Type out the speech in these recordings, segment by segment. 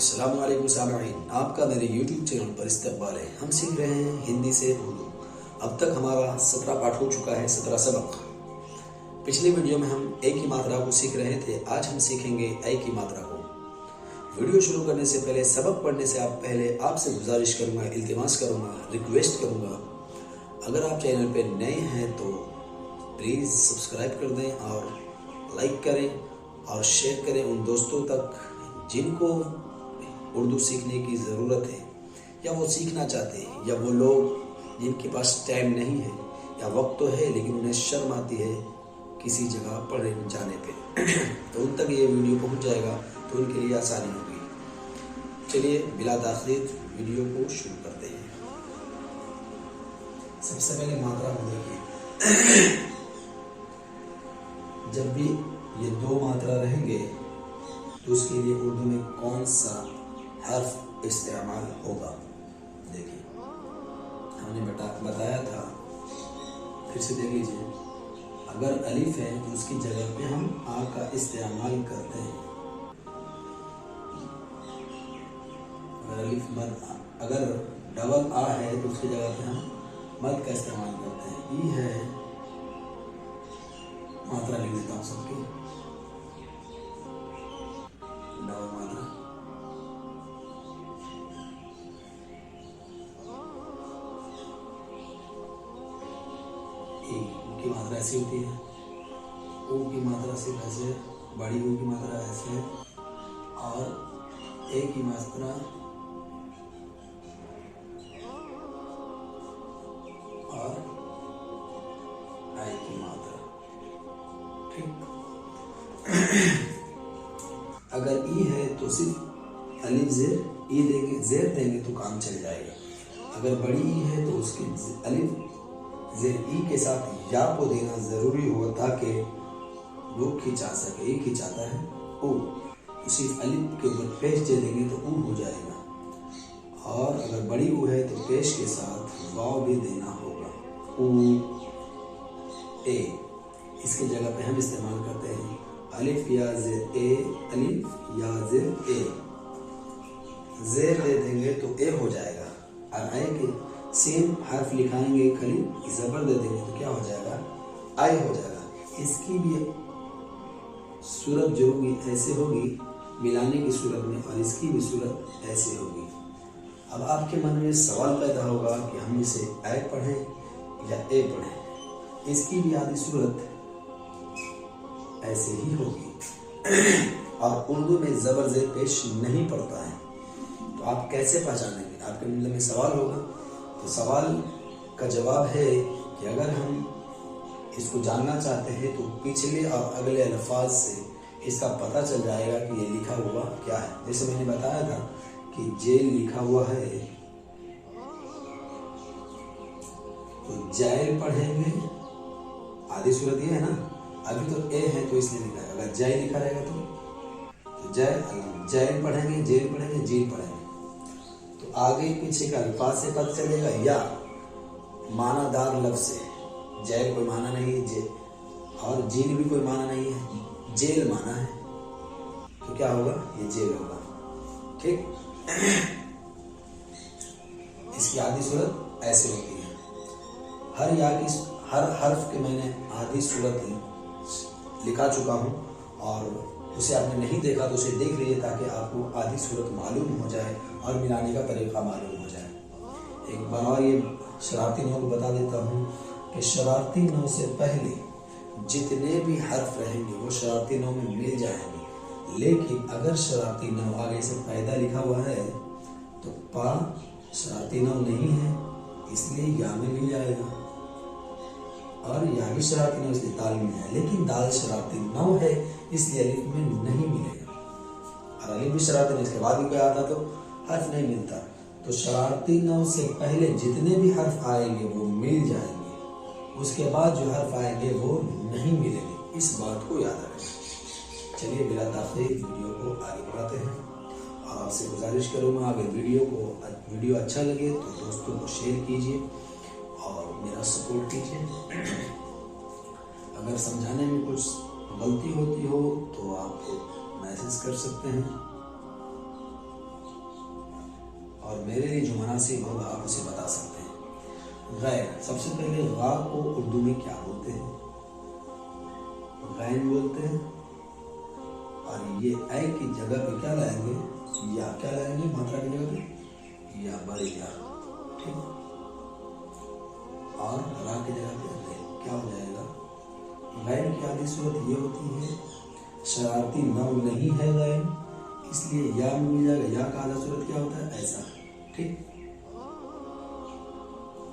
अस्सलाम वालेकुम सामईन, आपका मेरे YouTube चैनल पर इस्तकबाल है। हम सीख रहे हैं हिंदी से उर्दू। अब तक हमारा 17 पाठ हो चुका है, 17 सबक। पिछले वीडियो में हम ए की मात्रा को सीख रहे थे, आज हम सीखेंगे ऐ की मात्रा को। वीडियो शुरू करने से पहले, सबक पढ़ने से पहले आपसे गुजारिश करूँगा, इल्तिमास करूँगा, रिक्वेस्ट करूँगा, अगर आप चैनल पर नए हैं तो प्लीज़ सब्सक्राइब कर दें और लाइक करें और शेयर करें उन दोस्तों तक जिनको उर्दू सीखने की ज़रूरत है या वो सीखना चाहते हैं, या वो लोग जिनके पास टाइम नहीं है या वक्त तो है लेकिन उन्हें शर्म आती है किसी जगह पढ़ने जाने पे तो उन तक ये वीडियो पहुंच जाएगा तो उनके लिए आसानी होगी। चलिए बिला ताख़ीर वीडियो को शुरू करते हैं। सबसे पहले मात्रा को देखिए। जब भी ये दो मात्रा रहेंगे तो उसके लिए उर्दू में कौन सा हर्फ इस्तेमाल होगा। देखिए हमने बताया था, फिर से देख लीजिए। अगर अलिफ है तो उसकी जगह पे हम आ का इस्तेमाल करते हैं। अगर डबल आ है तो उसकी जगह पे हम मद का इस्तेमाल करते हैं। ई है, मात्रा लिख देता हूँ सबकी, डबल मात्रा। ई की मात्रा ऐसी होती है, ओ की मात्रा सिर्फ ऐसे, बड़ी ओ की मात्रा ऐसे, और ए की मात्रा और आई की मात्रा। ठीक। अगर ई है तो सिर्फ अलिफ जेर ई देंगे, जेर देंगे तो काम चल जाएगा। अगर बड़ी ई है तो उसकी अलिफ जेर ई के साथ या को देना जरूरी हो ताकि वो खिंचा सके। ई खिंचाता है ओ, उसी अलिफ के ऊपर पेश दे देंगे तो ऊ हो जाएगा। और अगर बड़ी ऊ है तो पेश के साथ वाव भी देना होगा, ऊ ए। इसकी जगह पे हम इस्तेमाल करते हैं अलिफ या जेर ए, अलिफ या जेर ए। जेर दे देंगे तो ए हो जाएगा, और ए के सेम हर्फ लिखाएंगे, खाली जबर दे देंगे तो क्या हो जाएगा, आई हो जाएगा। इसकी भी सूरत जो होगी ऐसे होगी मिलाने की सूरत में, और इसकी भी सूरत ऐसे होगी। अब आपके मन में सवाल पैदा होगा कि हम इसे आई पढ़ें या ए पढ़ें। इसकी भी आधी सूरत ऐसे ही होगी और उर्दू में जबर जेर पेश नहीं पड़ता है, तो आप कैसे पहचानेंगे? आपके मन में सवाल होगा। तो सवाल का जवाब है कि अगर हम इसको जानना चाहते हैं तो पिछले और अगले अल्फाज से इसका पता चल जाएगा कि ये लिखा हुआ क्या है। जैसे मैंने बताया था कि जेल लिखा हुआ है तो जैल पढ़ेंगे, आधी सूरत ये है ना, अभी तो ए है तो इसलिए लिखा है। अगर जय लिखा रहेगा तो जैल पढ़ेंगे, जेल पढ़ेंगे, जील पढ़ेंगे। तो आगे पीछे का अल्फाज से पता चलेगा या मानादार लफ्ज से। जैल कोई माना नहीं है, जेल और जील भी कोई माना नहीं है, जेल माना है, तो क्या होगा, ये जेल होगा। ठीक। इसकी आधी सूरत ऐसे होती है। हर हर्फ के मैंने आधी सूरत लिखा चुका हूँ, और उसे आपने नहीं देखा तो उसे देख लीजिए ताकि आपको आधी सूरत मालूम हो जाए और मिलाने का तरीका मालूम हो जाए। एक बार और ये शरारती नौ को बता देता हूँ कि शरारती नौ से पहले जितने भी हर्फ रहेंगे वो शरारती नौ में मिल जाएंगे, लेकिन अगर शरारती नौ आगे से पैदा लिखा हुआ है तो पा शरारती नौ नहीं है इसलिए या में मिल जाएगा, और या भी शरारती नौ इसलिए दाल में है, लेकिन दाल शरारती नौ है इसलिए अलिफ में नहीं मिलेगा। और अलिफ भी शरारती नौ, इसके बाद भी कोई आता तो हर्फ नहीं मिलता। तो शरारती नौ से पहले जितने भी हर्फ आएंगे वो मिल जाएंगे, उसके बाद जो हर्फ आएंगे वो नहीं मिलेंगे। इस बात को याद रखें। चलिए बिला ताख़ीर वीडियो को आगे बढ़ाते हैं। आपसे गुजारिश करूँगा, अगर वीडियो अच्छा लगे तो दोस्तों को शेयर कीजिए और मेरा सपोर्ट कीजिए। अगर समझाने में कुछ गलती होती हो तो आप मैसेज कर सकते हैं। और मेरे लिए जो मुनासिब होगा आप उसे बता सकते हैं। गैर, सबसे पहले गा को उर्दू में क्या बोलते हैं? गैन बोलते हैं। और ये ऐ की जगह पे क्या लाएंगे? या क्या लाएंगे मात्रा की जगह पे? या बड़े या, ठीक। और रा की जगह पे क्या हो जाएगा? गैन की आधी सूरत ये होती है, शरारती नाउन नहीं है गैन, इसलिए या में मिल जाएगा। या का आधा सूरत क्या होता है? ऐसा, ठीक।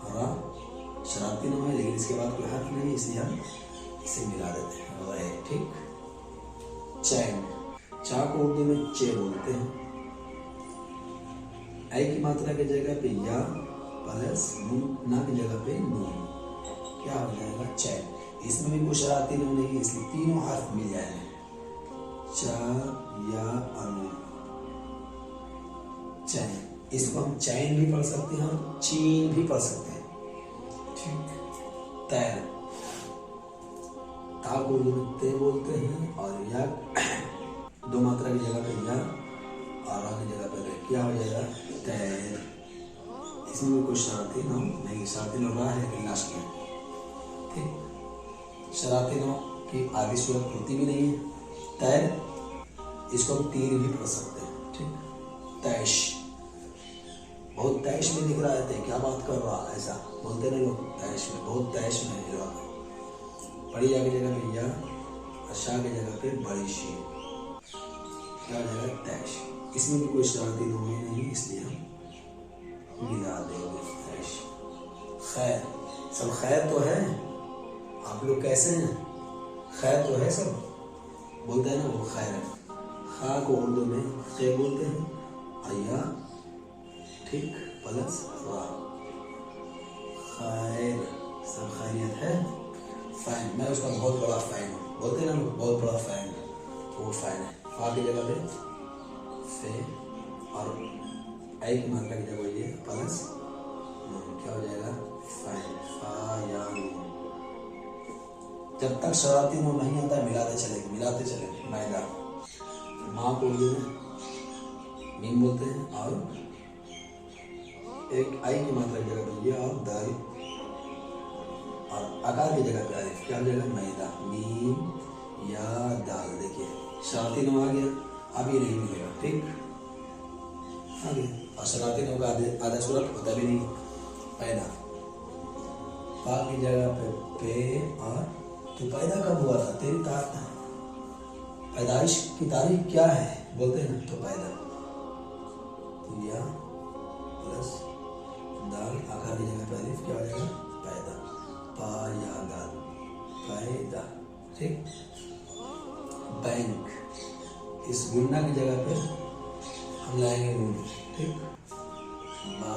रा शरारती नाउन है लेकिन इसके बाद कोई हर्फ नहीं, इसलिए हम इसे मिला देते हैं गैन, ठीक। चैन, चा को उर्दू में चे बोलते हैं। ऐ की मात्रा की जगह पे या प्लस नून, ना की जगह पे नून, क्या हो जाएगा? चैन। इसमें भी कोई शरारती नून नहीं है, इसलिए तीनों हर्फ मिल जाएंगे, चा या अनु, चैन। इसको हम चैन भी पढ़ सकते हैं और चीन भी पढ़ सकते हैं, ठीक। तैर, ता को उर्दू में ते बोलते हैं और या दो मात्रा की जगह पे या और रा की जगह पे क्या हो जाएगा? तैर। इसमें भी कोई शरारती नाम नहीं, शरारती नाम रा है लेकिन लास्ट में, ठीक। शरारती नाम की आधी सूरत होती भी नहीं है। तैर, इसको हम तीर भी पढ़ सकते हैं, ठीक। तैश, बहुत तैश में दिख रहा है, क्या बात कर रहा, ऐसा बोलते नहीं लोग, तैश में, बहुत तैश में है। बड़ी या की जगह पे या, शाह की जगह पे बड़ी शी, क्या हो जाएगा? तैश। इसमें भी कोई शरारती नाम नहीं, इसलिए हम मिला देंगे तैश। खैर, सब खैर तो है, आप लोग कैसे हैं? खैर तो है सब, बोलते हैं ना वो खैर है। खा को उर्दू में खे बोलते हैं, अया, ठीक, प्लस रा, खैर, सब खैरियत है। फैन, मैं उसका बहुत बड़ा फैन हूँ, बोलते हैं ना लोग बहुत बड़ा फैन, तो वो फैन है। फा की जगह पे फे और ऐ की मात्रा की जगह ये प्लस क्या हो जाएगा? फैन, फा या नून। जब तक शरारती नून नहीं आता मिलाते चलेंगे। मैदा, माँ को उर्दू में मीम बोलते हैं और एक आई की मात्रा की जगह पे ये और दाल और आकार की जगह पे अलिफ, क्या हो जाएगा? मैदा, मीम या दाल। देखिए शरारती नून आ गया, अब ये नहीं मिलेगा, ठीक, आ गया। और शरारती नून का आधा सूरत होता भी नहीं, पैदा। पा की जगह पे और तो पैदा कब हुआ था? तेरी पैदाइश की तारीख क्या है बोलते हैं ना, तो पैदा, तो या प्लस दाल, आकार की जगह पे अलिफ, क्या हो जाएगा? पैदा, पा या दाल, पैदा, ठीक। बैंक, इस गुन्ना की जगह पे हम लाएंगे नून, ठीक। बा,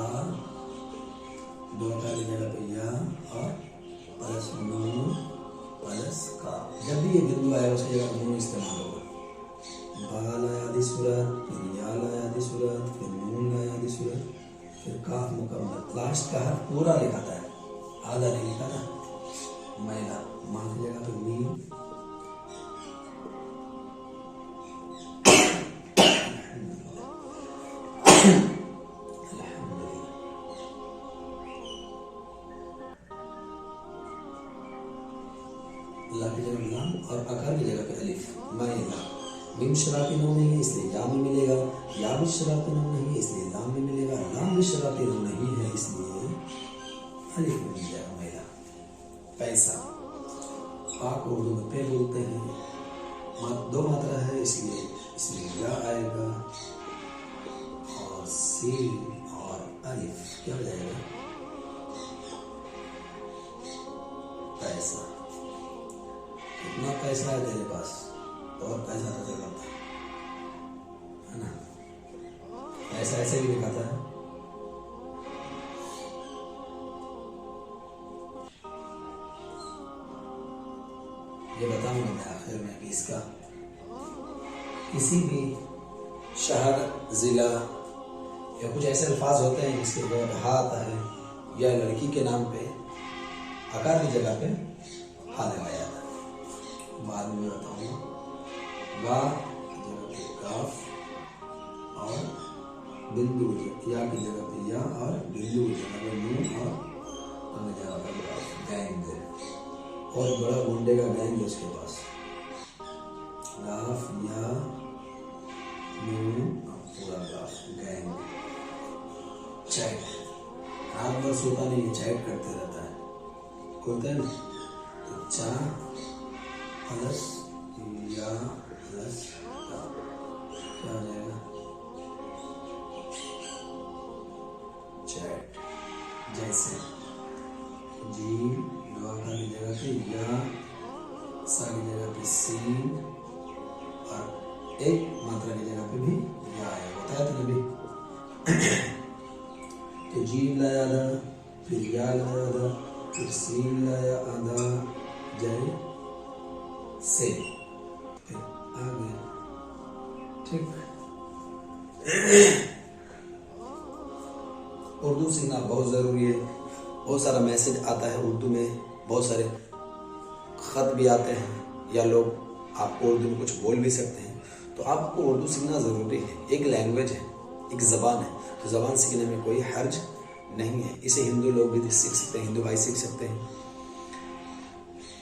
दो आकार की जगह पे या और प्लस नून प्लस का, जब भी ये बिंदु आएगा उसकी जगह नून इस्तेमाल होगा। बा लाया आधी सूरत, फिर या लाया आधी सूरत, फिर नून लाया आधी सूरत, फिर काफ मुकम्मल। लास्ट का हर्फ पूरा लिखाता है, आधा नहीं लिखाता। मैदा, माँ की जगह पे मीम, ला की जगह लाम और आकार की जगह पे अलिफ, मैदा। मीम शरारती नाम नहीं है इसलिए या में मिलेगा, या भी शरारती नाम नहीं है इसलिए लाम में मिलेगा, लाम भी शरारती नाम नहीं है इसलिए अलिफ में मिल जाएगा, मैदा। पैसा, पा को उर्दू में पे बोलते हैं, दो मात्रा है इसलिए इसमें या आएगा और सील और अलिफ, क्या हो जाएगा? पैसा। कितना पैसा है तेरे पास? बहुत पैसा तो तेरे पास है ना, पैसा ऐसे भी दिखाता है। ये बताऊंगा मैं आखिर में कि इसका किसी भी शहर, जिला या कुछ ऐसे अल्फाज होते हैं जिसके जगह हा आता है या लड़की के नाम पे आकार की जगह पे हा लगाया जाता है, बाद में बताऊंगा। गा जगह पे काफ और बिंदु या की जगह पे या और बिंदु की जगह पे नून और जगह पे ग्राफ गैंग है। और बड़ा गुंडे का गैंग है उसके पास। ग्राफ या नून पूरा ग्राफ गैंग। चैट रात भर सोता नहीं है, चैट करते रहता है, बोलते हैं ना। तो चा प्लस या प्लस क्या हो जाएगा? चैट। जैसे जी द्वारा की जगह पे या सा की जगह पे सीन और एक मात्रा की जगह पे भी या आएगा, बताया था ना भी। तो जीम लाया आधा, फिर या लाया आधा, फिर सीन लाया आधा, जय से, फिर आ गया। ठीक। उर्दू सीखना बहुत ज़रूरी है। बहुत सारा मैसेज आता है उर्दू में, बहुत सारे ख़त भी आते हैं, या लोग आपको उर्दू में कुछ बोल भी सकते हैं। तो आपको उर्दू सीखना ज़रूरी है। एक लैंग्वेज है, एक ज़बान है, तो ज़बान सीखने में कोई हर्ज नहीं है। इसे हिंदू लोग भी सीख सकते हैं, हिंदू भाई सीख सकते हैं।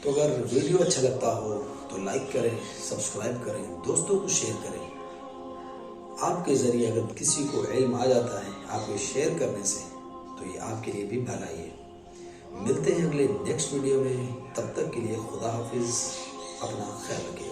तो अगर वीडियो अच्छा लगता हो तो लाइक करें, सब्सक्राइब करें, दोस्तों को शेयर करें। आपके ज़रिए अगर किसी को इल्म आ जाता है आपको शेयर करने से, तो ये आपके लिए भी भलाई है। मिलते हैं अगले नेक्स्ट वीडियो में, तब तक के लिए खुदा हाफिज़, अपना ख्याल रखिए।